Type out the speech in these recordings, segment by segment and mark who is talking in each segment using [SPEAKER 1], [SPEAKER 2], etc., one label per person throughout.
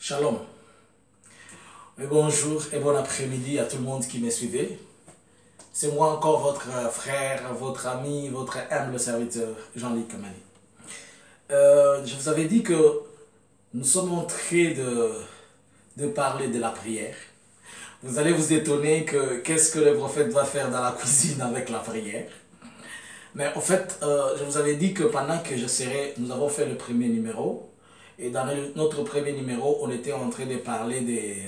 [SPEAKER 1] Shalom. Et bonjour et bon après-midi à tout le monde qui me suivait. C'est moi encore votre frère, votre ami, votre humble serviteur, Jean-Luc Kamali. Je vous avais dit que nous sommes en train de parler de la prière. Vous allez vous étonner que qu'est-ce que le prophète va faire dans la cuisine avec la prière. Mais en fait, je vous avais dit que pendant que nous avons fait le premier numéro, et dans notre premier numéro, on était en train de parler des...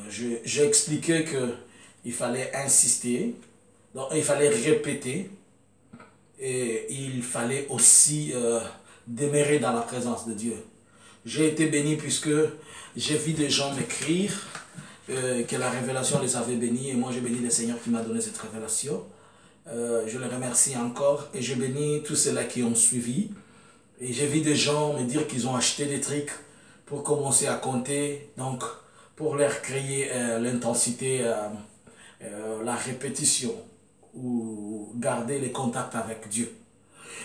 [SPEAKER 1] j'ai expliqué qu'il fallait insister, donc il fallait répéter, et il fallait aussi demeurer dans la présence de Dieu. J'ai été béni puisque j'ai vu des gens m'écrire que la révélation les avait bénis, et moi j'ai béni le Seigneur qui m'a donné cette révélation. Je les remercie encore, et j'ai béni tous ceux-là qui ont suivi. Et j'ai vu des gens me dire qu'ils ont acheté des trucs pour commencer à compter, donc pour leur créer l'intensité, la répétition, ou garder les contacts avec Dieu.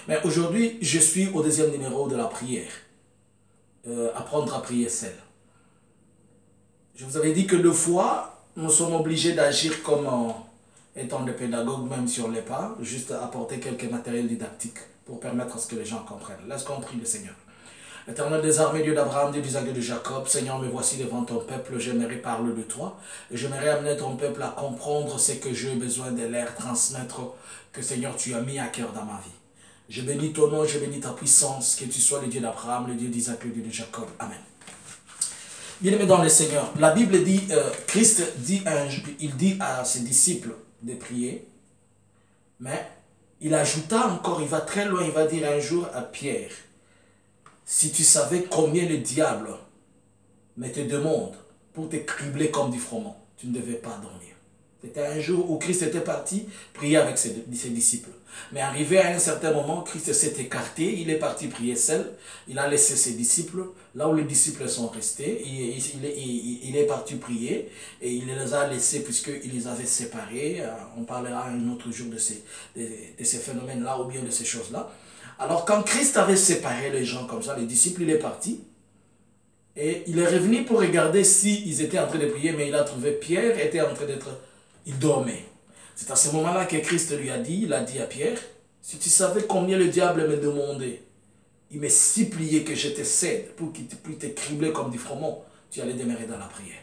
[SPEAKER 1] Mais aujourd'hui, je suis au deuxième numéro de la prière. Apprendre à prier seul. Je vous avais dit que deux fois, nous sommes obligés d'agir comme étant des pédagogues, même si on ne l'est pas, juste apporter quelques matériels didactiques pour permettre à ce que les gens comprennent. Laisse qu'on prie le Seigneur. Éternel des armées, Dieu d'Abraham, Dieu d'Isaac et de Jacob, Seigneur, me voici devant ton peuple, j'aimerais parler de toi, et j'aimerais amener ton peuple à comprendre ce que j'ai besoin de leur transmettre, que Seigneur, tu as mis à cœur dans ma vie. Je bénis ton nom, je bénis ta puissance, que tu sois le Dieu d'Abraham, le Dieu d'Isaac et le Dieu de Jacob. Amen. Bien-aimés dans le Seigneur, la Bible dit, Christ dit, il dit à ses disciples de prier, mais il ajouta encore, il va très loin, il va dire un jour à Pierre, si tu savais combien le diable me te demande pour te cribler comme du froment, tu ne devais pas dormir. C'était un jour où Christ était parti prier avec ses disciples. Mais arrivé à un certain moment, Christ s'est écarté, il est parti prier seul, il a laissé ses disciples, là où les disciples sont restés, il est parti prier, et il les a laissés puisqu'il les avait séparés. On parlera un autre jour de ces phénomènes-là ou bien de ces choses-là. Alors quand Christ avait séparé les gens comme ça, les disciples, il est parti, et il est revenu pour regarder s'ils étaient en train de prier, mais il a trouvé Pierre était en train d'être... Il dormait. C'est à ce moment-là que Christ lui a dit, il a dit à Pierre, si tu savais combien le diable me demandait, il me suppliait que je te cède pour qu'il puisse te cribler comme du froment, tu allais demeurer dans la prière.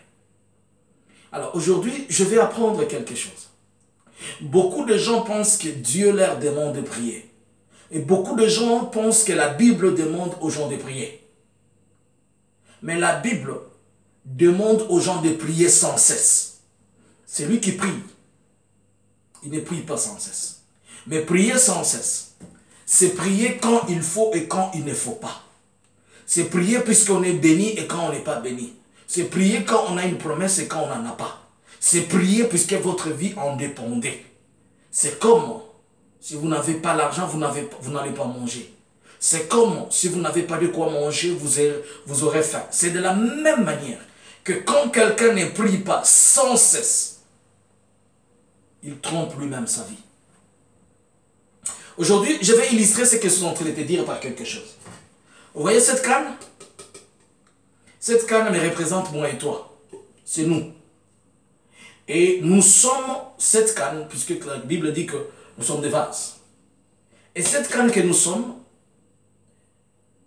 [SPEAKER 1] Alors aujourd'hui, je vais apprendre quelque chose. Beaucoup de gens pensent que Dieu leur demande de prier. Et beaucoup de gens pensent que la Bible demande aux gens de prier. Mais la Bible demande aux gens de prier sans cesse. C'est lui qui prie. Il ne prie pas sans cesse. Mais prier sans cesse, c'est prier quand il faut et quand il ne faut pas. C'est prier puisqu'on est béni et quand on n'est pas béni. C'est prier quand on a une promesse et quand on n'en a pas. C'est prier puisque votre vie en dépendait. C'est comme si vous n'avez pas l'argent, vous n'allez pas manger. C'est comme si vous n'avez pas de quoi manger, vous aurez faim. C'est de la même manière que quand quelqu'un ne prie pas sans cesse, il trompe lui-même sa vie. Aujourd'hui, je vais illustrer ce que je suis en train de te dire par quelque chose. Vous voyez cette canne? Cette canne me représente moi et toi. C'est nous. Et nous sommes cette canne, puisque la Bible dit que nous sommes des vases. Et cette canne que nous sommes,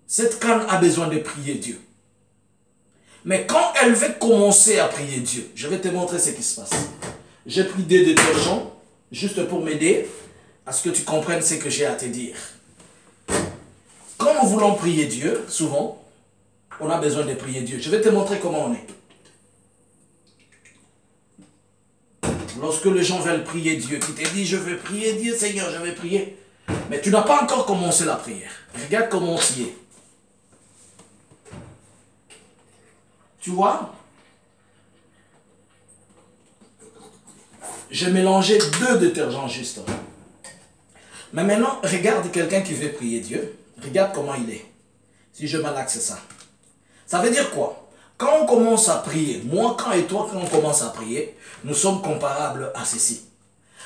[SPEAKER 1] cette canne a besoin de prier Dieu. Mais quand elle veut commencer à prier Dieu, je vais te montrer ce qui se passe. J'ai pris des détergents, juste pour m'aider à ce que tu comprennes ce que j'ai à te dire. Quand nous voulons prier Dieu, souvent, on a besoin de prier Dieu. Je vais te montrer comment on est. Lorsque les gens veulent prier Dieu, qui te dit, je veux prier Dieu, Seigneur, je vais prier. Mais tu n'as pas encore commencé la prière. Regarde comment on s'y est. Tu vois? J'ai mélangé 2 détergents juste. Mais maintenant, regarde quelqu'un qui veut prier Dieu. Regarde comment il est. Si je malaxe ça. Ça veut dire quoi? Quand on commence à prier, moi, quand et toi, quand on commence à prier, nous sommes comparables à ceci.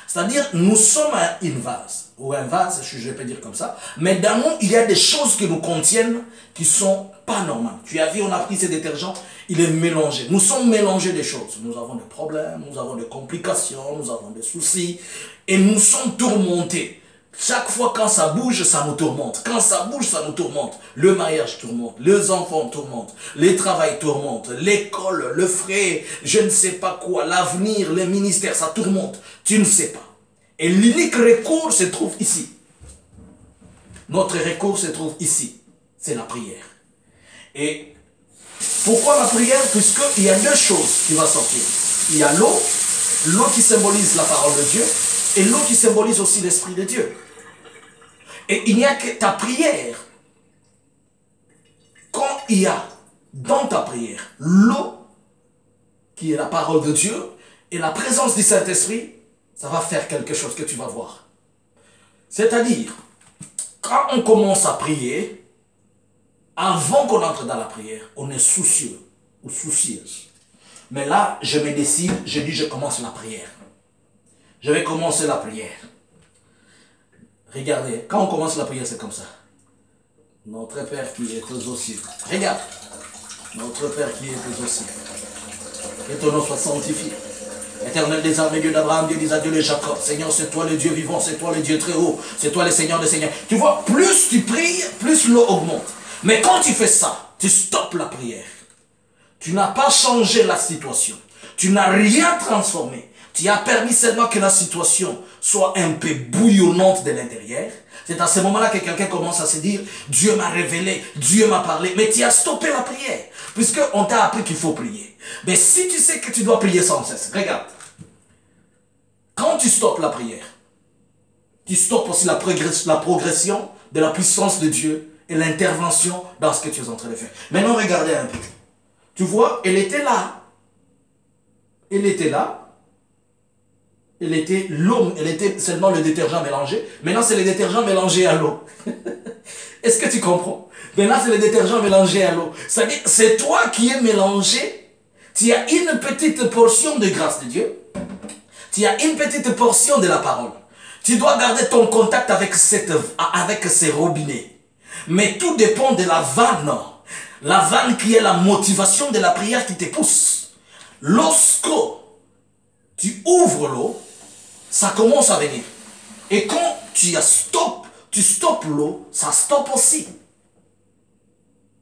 [SPEAKER 1] C'est-à-dire, nous sommes une vase, ou un vase, je peux dire comme ça, mais dans nous, il y a des choses qui nous contiennent qui sont pas normales. Tu as vu, on a pris ces détergents, il est mélangé. Nous sommes mélangés des choses. Nous avons des problèmes, nous avons des complications, nous avons des soucis, et nous sommes tourmentés. Chaque fois quand ça bouge, ça nous tourmente. Quand ça bouge, ça nous tourmente. Le mariage tourmente, les enfants tourmentent, les travails tourmentent, l'école, le frais, je ne sais pas quoi, l'avenir, les ministères, ça tourmente. Tu ne sais pas. Et l'unique recours se trouve ici. Notre recours se trouve ici. C'est la prière. Et pourquoi la prière? Puisqu'il y a deux choses qui vont sortir. Il y a l'eau qui symbolise la parole de Dieu, et l'eau qui symbolise aussi l'Esprit de Dieu. Et il n'y a que ta prière. Quand il y a dans ta prière l'eau, qui est la parole de Dieu, et la présence du Saint-Esprit, ça va faire quelque chose que tu vas voir. C'est-à-dire, quand on commence à prier, avant qu'on entre dans la prière, on est soucieux ou soucieuse. Mais là, je me décide, je dis je commence la prière. Je vais commencer la prière. Regardez, quand on commence la prière, c'est comme ça. Notre Père qui est aux cieux. Regarde. Notre Père qui est aux cieux. Que ton nom soit sanctifié. Éternel des armées, Dieu d'Abraham, Dieu d'Isaac, Dieu de Jacob. Seigneur, c'est toi le Dieu vivant, c'est toi le Dieu très haut. C'est toi le Seigneur des Seigneurs. Tu vois, plus tu pries, plus l'eau augmente. Mais quand tu fais ça, tu stoppes la prière. Tu n'as pas changé la situation. Tu n'as rien transformé. Tu as permis seulement que la situation soit un peu bouillonnante de l'intérieur. C'est à ce moment-là que quelqu'un commence à se dire, Dieu m'a révélé, Dieu m'a parlé. Mais tu as stoppé la prière, puisqu'on t'a appris qu'il faut prier. Mais si tu sais que tu dois prier sans cesse, regarde. Quand tu stoppes la prière, tu stoppes aussi la progression de la puissance de Dieu et l'intervention dans ce que tu es en train de faire. Maintenant, regardez un peu. Tu vois, elle était là. Elle était là. Elle était l'eau, elle était seulement le détergent mélangé. Maintenant, c'est le détergent mélangé à l'eau. Est-ce que tu comprends? Maintenant, c'est le détergent mélangé à l'eau. C'est-à-dire, c'est toi qui es mélangé. Tu as une petite portion de grâce de Dieu. Tu as une petite portion de la parole. Tu dois garder ton contact avec ces robinets. Mais tout dépend de la vanne. La vanne qui est la motivation de la prière qui te pousse. Lorsque tu ouvres l'eau, ça commence à venir. Et quand tu stoppes l'eau, ça stoppe aussi.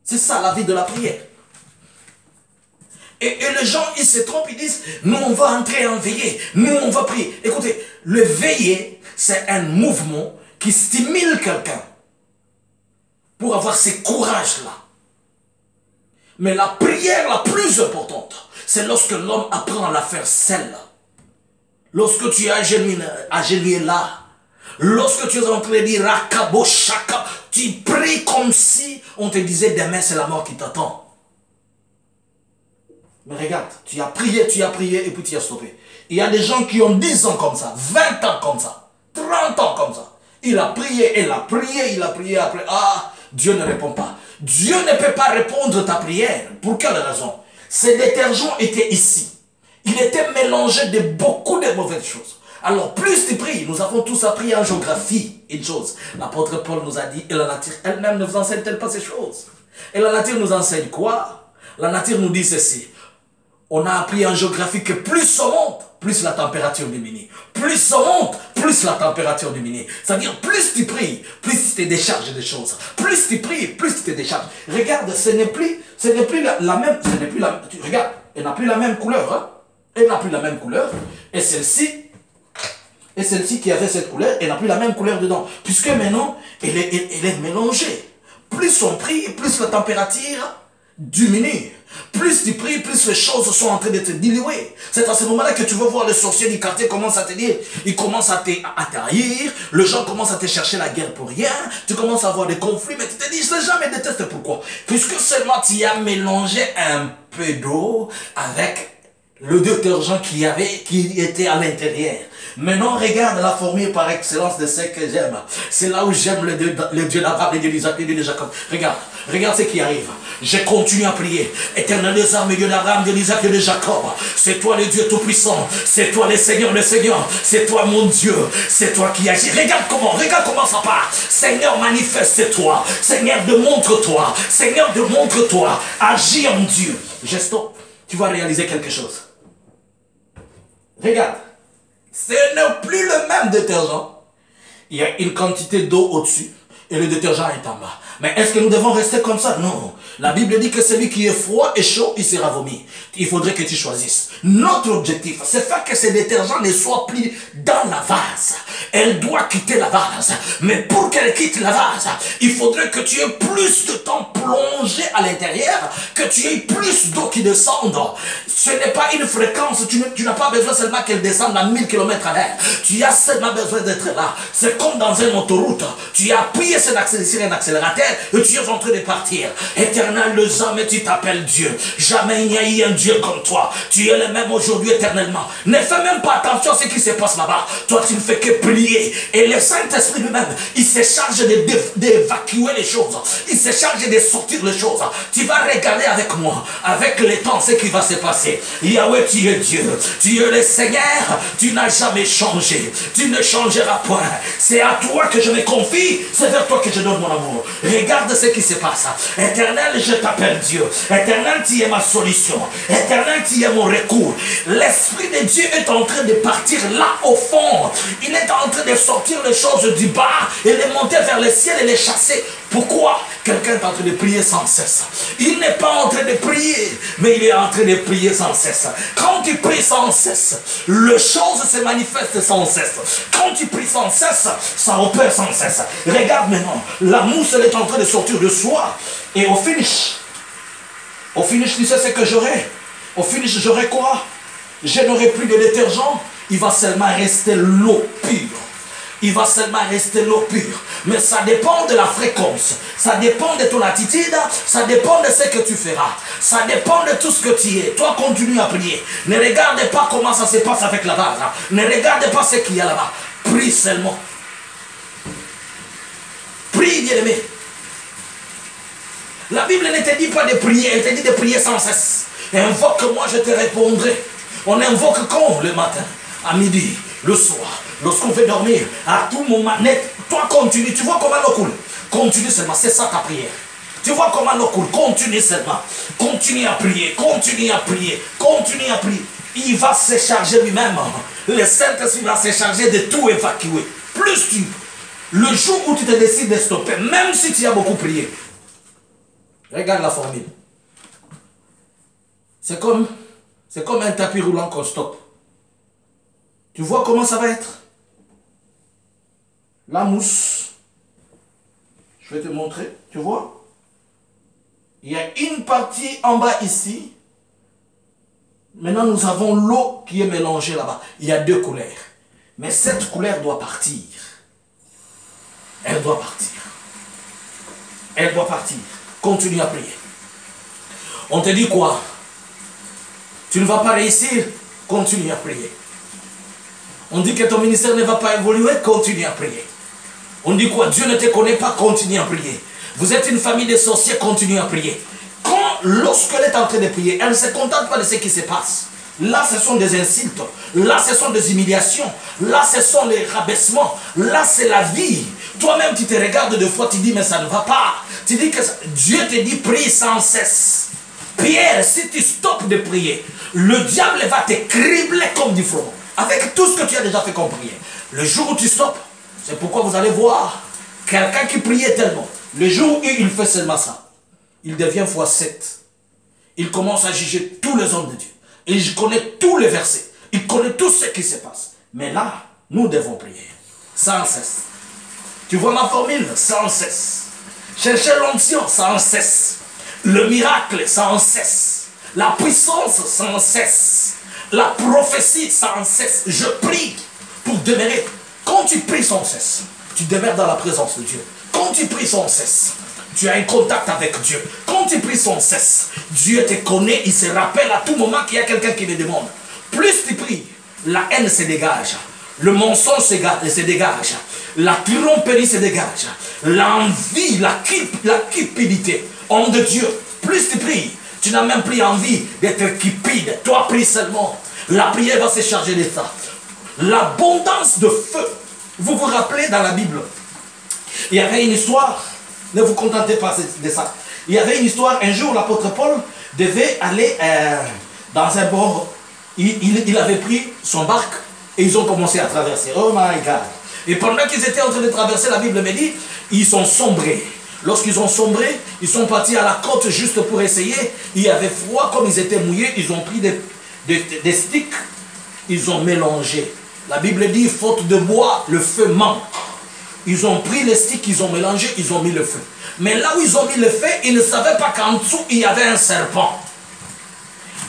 [SPEAKER 1] C'est ça la vie de la prière. Et les gens, ils se trompent, ils disent, nous on va entrer en veillée, nous on va prier. Écoutez, le veiller, c'est un mouvement qui stimule quelqu'un pour avoir ce courage-là. Mais la prière la plus importante, c'est lorsque l'homme apprend à la faire seul. Lorsque tu es agenouillé là, lorsque tu es en train de dire Rakabo Shaka, tu pries comme si on te disait demain c'est la mort qui t'attend. Mais regarde, tu as prié et puis tu as stoppé. Il y a des gens qui ont 10 ans comme ça, 20 ans comme ça, 30 ans comme ça. Il a prié après. Ah, Dieu ne répond pas. Dieu ne peut pas répondre à ta prière. Pour quelle raison? Ces détergents étaient ici. Il était mélangé de beaucoup de mauvaises choses. Alors plus tu pries, nous avons tous appris en géographie une chose. L'apôtre Paul nous a dit, et la nature elle-même ne vous enseigne-t-elle pas ces choses? Et la nature nous enseigne quoi? La nature nous dit ceci. On a appris en géographie que plus on monte, plus la température diminue. Plus on monte, plus la température diminue. C'est-à-dire, plus tu pries, plus tu te décharges des choses. Plus tu pries, plus tu te décharges. Regarde, ce n'est plus la même, regarde, elle n'a plus la même couleur, hein? Elle n'a plus la même couleur. Et celle-ci qui avait cette couleur, elle n'a plus la même couleur dedans. Puisque maintenant, elle est mélangée. Plus on prie, plus la température diminue. Plus tu pries, plus les choses sont en train de te diluer. C'est à ce moment-là que tu vas voir le sorcier du quartier commence à te dire, il commence à t'haïr, les gens commencent à te chercher la guerre pour rien, tu commences à avoir des conflits, mais tu te dis, je ne sais jamais déteste pourquoi. Puisque seulement tu as mélangé un peu d'eau avec le détergent qui était à l'intérieur. Maintenant, regarde la formule par excellence de ce que j'aime. C'est là où j'aime le Dieu d'Abraham, le Dieu d'Isaac, le Dieu de Jacob. Regarde, Regarde ce qui arrive. Je continue à prier. Éternel des armes, Dieu d'Abraham, de l'Isaac et de Jacob. C'est toi le Dieu Tout-Puissant. C'est toi le Seigneur, le Seigneur. C'est toi mon Dieu. C'est toi qui agis. Regarde comment ça part. Seigneur, manifeste-toi. Seigneur, démontre-toi. Seigneur, démontre-toi. Agis en Dieu. Je stoppe. Tu vas réaliser quelque chose. Regarde. Ce n'est plus le même détergent. Il y a une quantité d'eau au-dessus et le détergent est en bas. Mais est-ce que nous devons rester comme ça? Non. La Bible dit que celui qui est froid et chaud, il sera vomi. Il faudrait que tu choisisses. Notre objectif, c'est faire que ce détergent ne soit plus dans la vase. Elle doit quitter la vase. Mais pour qu'elle quitte la vase, il faudrait que tu aies plus de temps plongé à l'intérieur, que tu aies plus d'eau qui descende. Ce n'est pas une fréquence. Tu n'as pas besoin seulement qu'elle descende à 1000 km à l'heure. Tu as seulement besoin d'être là. C'est comme dans une autoroute. Tu as appuyé sur un accélérateur et tu es en train de partir. Éternel, les hommes, tu t'appelles Dieu. Jamais il n'y a eu un Dieu comme toi. Tu es le même aujourd'hui éternellement. Ne fais même pas attention à ce qui se passe là-bas. Toi, tu ne fais que prier. Et le Saint-Esprit lui-même, il se charge d'évacuer les choses. Il se charge de sortir les choses. Tu vas regarder avec moi, avec le temps, ce qui va se passer. Yahweh, tu es Dieu. Tu es le Seigneur. Tu n'as jamais changé. Tu ne changeras point. C'est à toi que je me confie. C'est vers toi que je donne mon amour. Regarde ce qui se passe. Éternel, je t'appelle Dieu. Éternel, tu es ma solution. Éternel, tu es mon recours. L'Esprit de Dieu est en train de partir là au fond. Il est en train de sortir les choses du bas et de monter vers le ciel et les chasser. Pourquoi? Quelqu'un est en train de prier sans cesse. Il n'est pas en train de prier, mais il est en train de prier sans cesse. Quand tu pries sans cesse, les choses se manifestent sans cesse. Quand tu pries sans cesse, ça opère sans cesse. Regarde maintenant, la mousse elle est en train de sortir de soi. Et au finish, tu sais ce que j'aurai? Au finish, j'aurai quoi? Je n'aurai plus de détergent. Il va seulement rester l'eau pure. Il va seulement rester l'eau pure. Mais ça dépend de la fréquence. Ça dépend de ton attitude. Ça dépend de ce que tu feras. Ça dépend de tout ce que tu es. Toi, continue à prier. Ne regarde pas comment ça se passe avec la vase. Ne regarde pas ce qu'il y a là-bas. Prie seulement. Prie, bien-aimé. La Bible ne te dit pas de prier. Elle te dit de prier sans cesse. Et invoque-moi, je te répondrai. On invoque quand? Le matin, à midi, le soir. Lorsqu'on veut dormir, à tout moment, toi continue, tu vois comment l'eau coule. Continue seulement, c'est ça ta prière. Tu vois comment l'eau coule, continue seulement. Continue à prier, continue à prier, continue à prier. Il va se charger lui-même. Le Saint-Esprit va se charger de tout évacuer. Plus tu, le jour où tu te décides de stopper, même si tu as beaucoup prié, regarde la formule. C'est comme un tapis roulant qu'on stoppe. Tu vois comment ça va être? La mousse, je vais te montrer, tu vois? Il y a une partie en bas ici. Maintenant, nous avons l'eau qui est mélangée là-bas. Il y a deux couleurs. Mais cette couleur doit partir. Elle doit partir. Elle doit partir. Continue à prier. On te dit quoi? Tu ne vas pas réussir? Continue à prier. On dit que ton ministère ne va pas évoluer? Continue à prier. On dit quoi? Dieu ne te connaît pas? Continue à prier. Vous êtes une famille de sorciers? Continue à prier. Lorsqu'elle est en train de prier, elle ne se contente pas de ce qui se passe. Là, ce sont des insultes. Là, ce sont des humiliations. Là, ce sont les rabaissements. Là, c'est la vie. Toi-même, tu te regardes deux fois, tu dis, mais ça ne va pas. Tu dis que Dieu te dit, prie sans cesse. Pierre, si tu stoppes de prier, le diable va te cribler comme du front. Avec tout ce que tu as déjà fait comme prière. Le jour où tu stoppes, c'est pourquoi vous allez voir quelqu'un qui priait tellement. Le jour où il fait seulement ça, il devient x7. Il commence à juger tous les hommes de Dieu. Il connaît tous les versets. Il connaît tout ce qui se passe. Mais là, nous devons prier. Sans cesse. Tu vois ma formule? Sans cesse. Chercher l'onction sans cesse. Le miracle sans cesse. La puissance sans cesse. La prophétie sans cesse. Je prie pour demeurer. Quand tu pries sans cesse, tu demeures dans la présence de Dieu. Quand tu pries sans cesse, tu as un contact avec Dieu. Quand tu pries sans cesse, Dieu te connaît, il se rappelle à tout moment qu'il y a quelqu'un qui le demande. Plus tu pries, la haine se dégage, le mensonge se dégage, la tromperie se dégage, l'envie, la cupidité, Homme de Dieu, plus tu pries, tu n'as même plus envie d'être cupide. Toi, prie seulement. La prière va se charger de ça. L'abondance de feu. Vous vous rappelez dans la Bible, il y avait une histoire, ne vous contentez pas de ça. Il y avait une histoire, un jour l'apôtre Paul devait aller dans un bord. Il avait pris son barque et ils ont commencé à traverser. Oh my God. Et pendant qu'ils étaient en train de traverser, la Bible me dit, ils sont sombrés. Lorsqu'ils ont sombré, ils sont partis à la côte juste pour essayer. Il y avait froid, comme ils étaient mouillés, ils ont pris des sticks, ils ont mélangé. La Bible dit, faute de bois, le feu manque. Ils ont pris les sticks, ils ont mélangé, ils ont mis le feu. Mais là où ils ont mis le feu, ils ne savaient pas qu'en dessous, il y avait un serpent.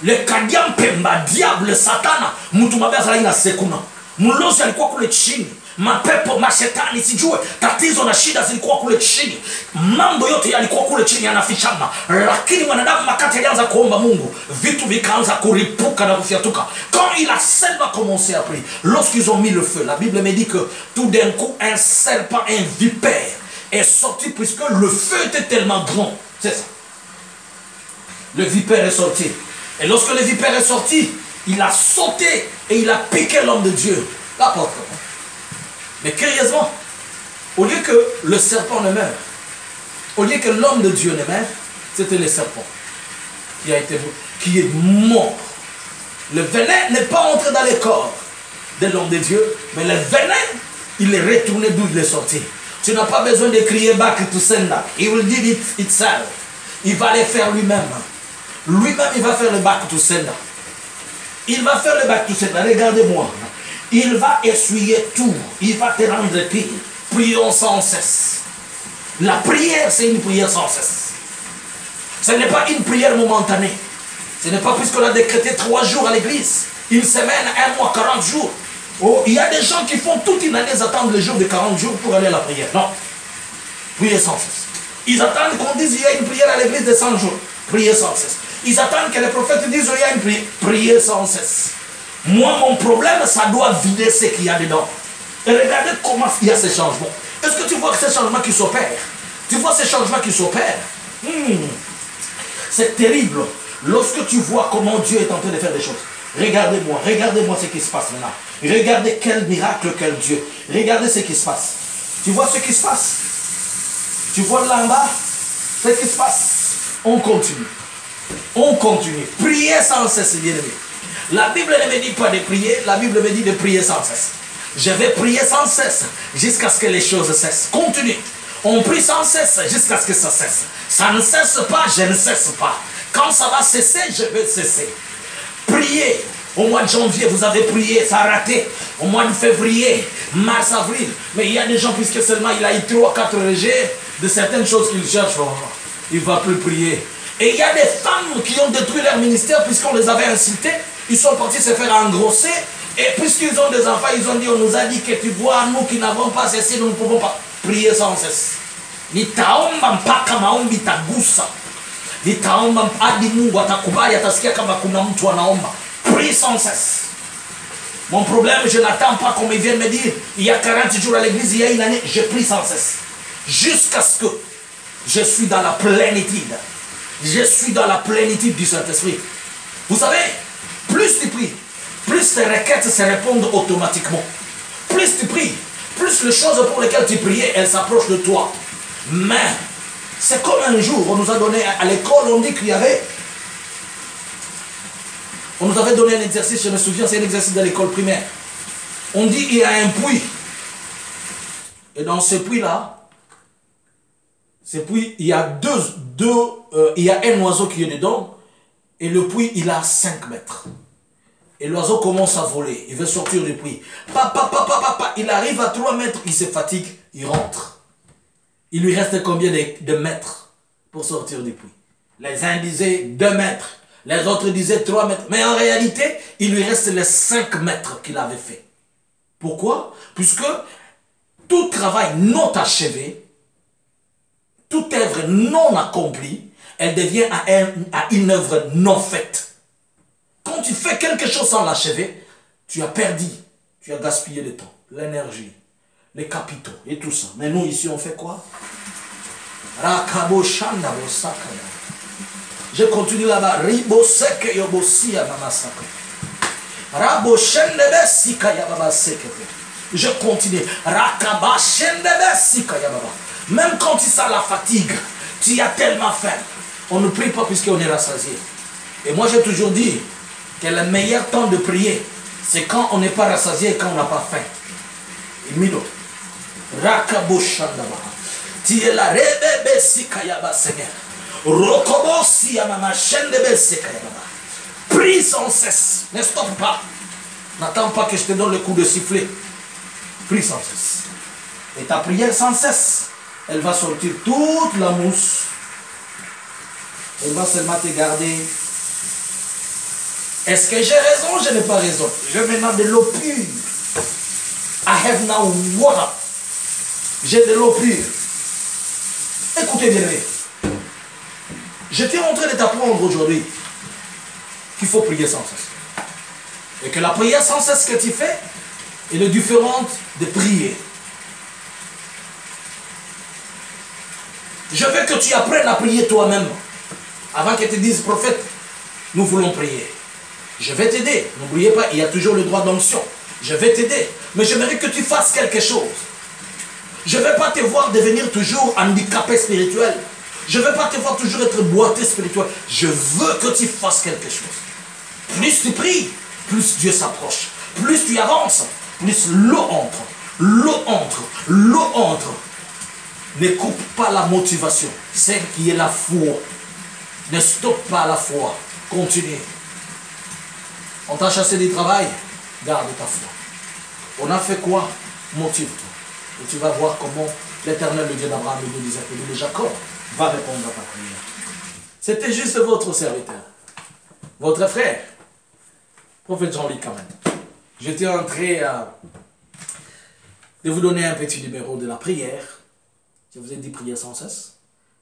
[SPEAKER 1] Le Kadiam Pemba, diable, Satana, Mutumabe Zalaina Sekuna. Mulozi alikuwa kule chini. Mapepo, mashetani, sijue tatizo na shida zilikuwa kule chini. Mambo yote yalikuwa kule chini yanafichama. Lakini mwanadamu makati alianza kuomba Mungu, vitu vikaanza kuripuka na kufyatuka. Quand il a seulement commencé à prier, lorsqu'ils ont mis le feu, la Bible me dit que tout d'un coup, un serpent, un vipère est sorti puisque le feu était tellement grand. C'est ça. Le vipère est sorti. Et lorsque le vipère est sorti, il a sauté et il a piqué l'homme de Dieu. La porte. Mais curieusement, au lieu que le serpent ne meure, au lieu que l'homme de Dieu ne meure, c'était le serpent qui est mort. Le venin n'est pas entré dans le corps de l'homme de Dieu, mais le venin, il est retourné d'où il est sorti. Tu n'as pas besoin de crier back to sender. He will do it itself. Il va le faire lui-même. Lui-même, il va faire le back to sender. Il va faire le back to sender. Regardez-moi. Il va essuyer tout. Il va te rendre pire. Prions sans cesse. La prière, c'est une prière sans cesse. Ce n'est pas une prière momentanée. Ce n'est pas puisqu'on a décrété 3 jours à l'église, une semaine, 1 mois, 40 jours. Oh, il y a des gens qui font toute une année, ils attendent le jour de 40 jours pour aller à la prière. Non. Priez sans cesse. Ils attendent qu'on dise qu'il y a une prière à l'église de 100 jours. Priez sans cesse. Ils attendent que les prophètes disent qu'il y a une prière. Priez sans cesse. Moi, mon problème, ça doit vider ce qu'il y a dedans. Et regardez comment il y a ces changements. Est-ce que tu vois que ces changements qui s'opèrent? Tu vois ces changements qui s'opèrent? C'est terrible. Lorsque tu vois comment Dieu est en train de faire des choses. Regardez-moi ce qui se passe maintenant. Regardez quel miracle, quel Dieu. Regardez ce qui se passe. Tu vois ce qui se passe? Tu vois là en bas ce qui se passe? On continue. On continue. Priez sans cesse, bien-aimé. La Bible ne me dit pas de prier, la Bible me dit de prier sans cesse. Je vais prier sans cesse jusqu'à ce que les choses cessent. Continue. On prie sans cesse jusqu'à ce que ça cesse. Ça ne cesse pas, je ne cesse pas. Quand ça va cesser, je vais cesser. Priez. Au mois de janvier, vous avez prié, ça a raté. Au mois de février, mars, avril. Mais il y a des gens, puisque seulement il a eu 3 ou 4 rejets de certaines choses qu'il cherche, il ne va plus prier. Et il y a des femmes qui ont détruit leur ministère puisqu'on les avait incités. Ils sont partis se faire engrosser. Et puisqu'ils ont des enfants, ils ont dit, on nous a dit que tu vois, nous qui n'avons pas cessé, nous ne pouvons pas prier sans cesse. Nitaomba mpaka maombi tagusa. Nitaomba hadi Mungu atakubali, atasikia kama kuna mtu anaomba. Prie sans cesse. Mon problème, je n'attends pas qu'on me vienne me dire, il y a 40 jours à l'église, il y a une année, je prie sans cesse. Jusqu'à ce que je suis dans la plénitude. Je suis dans la plénitude du Saint-Esprit. Vous savez, plus tu pries, plus tes requêtes se répondent automatiquement. Plus tu pries, plus les choses pour lesquelles tu priais, elles s'approchent de toi. Mais, c'est comme un jour, on nous a donné à l'école, on dit qu'il y avait... On nous avait donné un exercice, je me souviens, c'est un exercice de l'école primaire. On dit qu'il y a un puits. Et dans ce puits-là, il y a il y a un oiseau qui est dedans. Et le puits, il a 5 mètres. Et l'oiseau commence à voler. Il veut sortir du puits. Il arrive à 3 mètres, il se fatigue, il rentre. Il lui reste combien de mètres pour sortir du puits? Les uns disaient 2 mètres. Les autres disaient 3 mètres. Mais en réalité, il lui reste les 5 mètres qu'il avait fait. Pourquoi? Puisque tout travail non achevé, toute œuvre non accomplie, elle devient à une œuvre non faite. Quand tu fais quelque chose sans l'achever, tu as perdu, tu as gaspillé le temps, l'énergie, les capitaux et tout ça. Mais nous ici, on fait quoi? Rakabo shanda bosakaya. Je continue là-bas. Ribo seke yobosi à mamasaka. Rabo shendebe sikaya baba sekete. Je continue. Rakaba shendebe sikaya baba. Même quand tu sens la fatigue, tu as tellement faim. On ne prie pas puisqu'on est rassasié. Et moi j'ai toujours dit que le meilleur temps de prier, c'est quand on n'est pas rassasié et quand on n'a pas faim. Milo. Rakabo shandaba. Tu es la rebebe sikayaba seigneur. Rokobo siyamama shendebe sikayaba. Prie sans cesse. Ne stoppe pas. N'attends pas que je te donne le coup de sifflet. Prie sans cesse. Et ta prière sans cesse, elle va sortir toute la mousse. Elle va seulement te garder. Est-ce que j'ai raison ou je n'ai pas raison? Je veux maintenant de l'eau pure. I have now water. J'ai de l'eau pure. Écoutez bien. J'étais en train de t'apprendre aujourd'hui qu'il faut prier sans cesse. Et que la prière sans cesse que tu fais, elle est différente de prier. Je veux que tu apprennes à prier toi-même. Avant qu'elle te dise, prophète, nous voulons prier. Je vais t'aider. N'oubliez pas, il y a toujours le droit d'onction. Je vais t'aider. Mais j'aimerais que tu fasses quelque chose. Je ne vais pas te voir devenir toujours handicapé spirituel. Je ne vais pas te voir toujours être boiteux spirituel. Je veux que tu fasses quelque chose. Plus tu pries, plus Dieu s'approche. Plus tu avances, plus l'eau entre. L'eau entre. L'eau entre. Ne coupe pas la motivation. C'est qui est la foi. Ne stoppe pas la foi. Continue. On t'a chassé du travail. Garde ta foi. On a fait quoi? Motive-toi. Et tu vas voir comment l'Éternel, le Dieu d'Abraham, le Dieu d'Isaac et de Jacob, va répondre à ta prière. C'était juste votre serviteur. Votre frère. Prophète Jean-Luc quand même. J'étais en train de vous donner un petit numéro de la prière. Je vous ai dit prier sans cesse.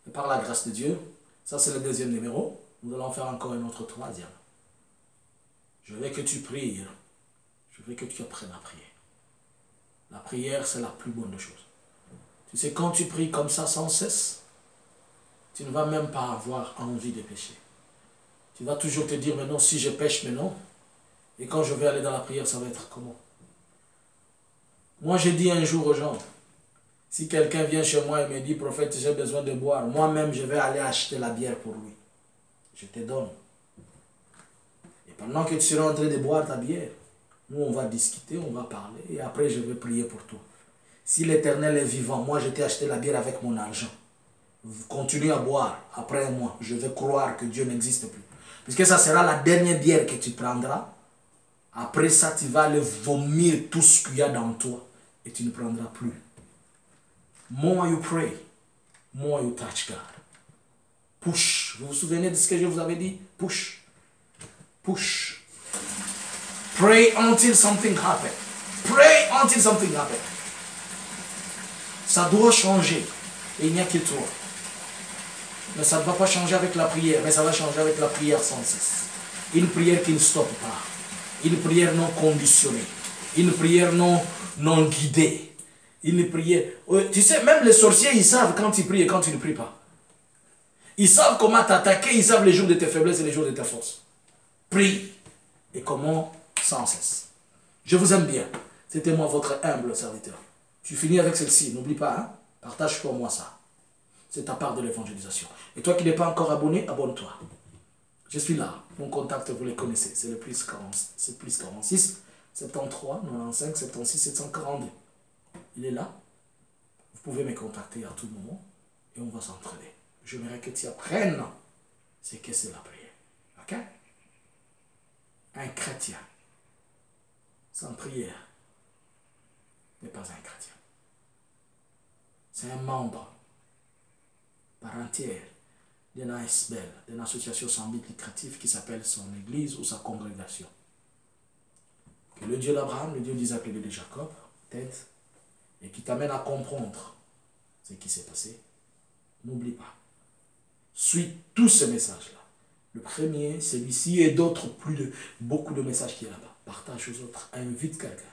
[SPEAKER 1] Et par la grâce de Dieu, ça c'est le deuxième numéro. Nous allons faire encore un autre troisième. Je veux que tu pries. Je veux que tu apprennes à prier. La prière, c'est la plus bonne des choses. Tu sais, quand tu pries comme ça sans cesse, tu ne vas même pas avoir envie de pécher. Tu vas toujours te dire, mais non, si je pêche, mais non. Et quand je vais aller dans la prière, ça va être comment? Moi, j'ai dit un jour aux gens, si quelqu'un vient chez moi et me dit, prophète, j'ai besoin de boire, moi-même, je vais aller acheter la bière pour lui. Je te donne. Et pendant que tu seras en train de boire ta bière, nous, on va discuter, on va parler, et après, je vais prier pour toi. Si l'Éternel est vivant, moi, je t'ai acheté la bière avec mon argent. Continue à boire. Après moi, je vais croire que Dieu n'existe plus. Puisque ça sera la dernière bière que tu prendras. Après ça, tu vas aller vomir tout ce qu'il y a dans toi. Et tu ne prendras plus. More you pray, more you touch God. Push. Vous vous souvenez de ce que je vous avais dit? Push. Push. Pray until something happens. Pray until something happens. Ça doit changer. Et il n'y a que toi. Mais ça ne va pas changer avec la prière. Mais ça va changer avec la prière sans cesse. Une prière qui ne stoppe pas. Une prière non conditionnée. Une prière non guidée. Une prière... Tu sais, même les sorciers, ils savent quand tu pries et quand tu ne pries pas. Ils savent comment t'attaquer. Ils savent les jours de tes faiblesses et les jours de tes forces. Prie. Et comment? Sans cesse. Je vous aime bien. C'était moi, votre humble serviteur. Tu finis avec celle-ci. N'oublie pas, hein? Partage pour moi ça. C'est ta part de l'évangélisation. Et toi qui n'es pas encore abonné, abonne-toi. Je suis là. Mon contact, vous les connaissez. C'est le plus 46 73 95 76 742. Il est là. Vous pouvez me contacter à tout moment et on va s'entraider. J'aimerais que tu apprennes ce que c'est la prière. Ok? Un chrétien sans prière n'est pas un chrétien. C'est un membre par entière d'une ASBL, d'une association sans but lucratif qui s'appelle son église ou sa congrégation. Que le Dieu d'Abraham, le Dieu d'Isaac et de Jacob t'aide et qui t'amène à comprendre ce qui s'est passé. N'oublie pas. Suis tous ces messages-là. Le premier, celui-ci et d'autres, beaucoup de messages qui est là-bas. Partage aux autres, invite quelqu'un.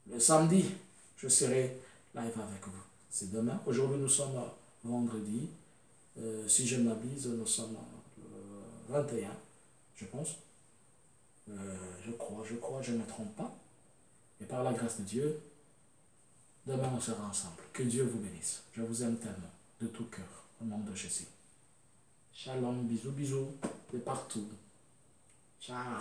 [SPEAKER 1] Le samedi, je serai live avec vous. C'est demain. Aujourd'hui, nous sommes vendredi. Si je m'abuse, nous sommes le 21, je pense. Je ne me trompe pas. Et par la grâce de Dieu, demain on sera ensemble. Que Dieu vous bénisse. Je vous aime tellement, de tout cœur, au nom de Jésus. Shalom, bisous, bisous, de partout. Ciao.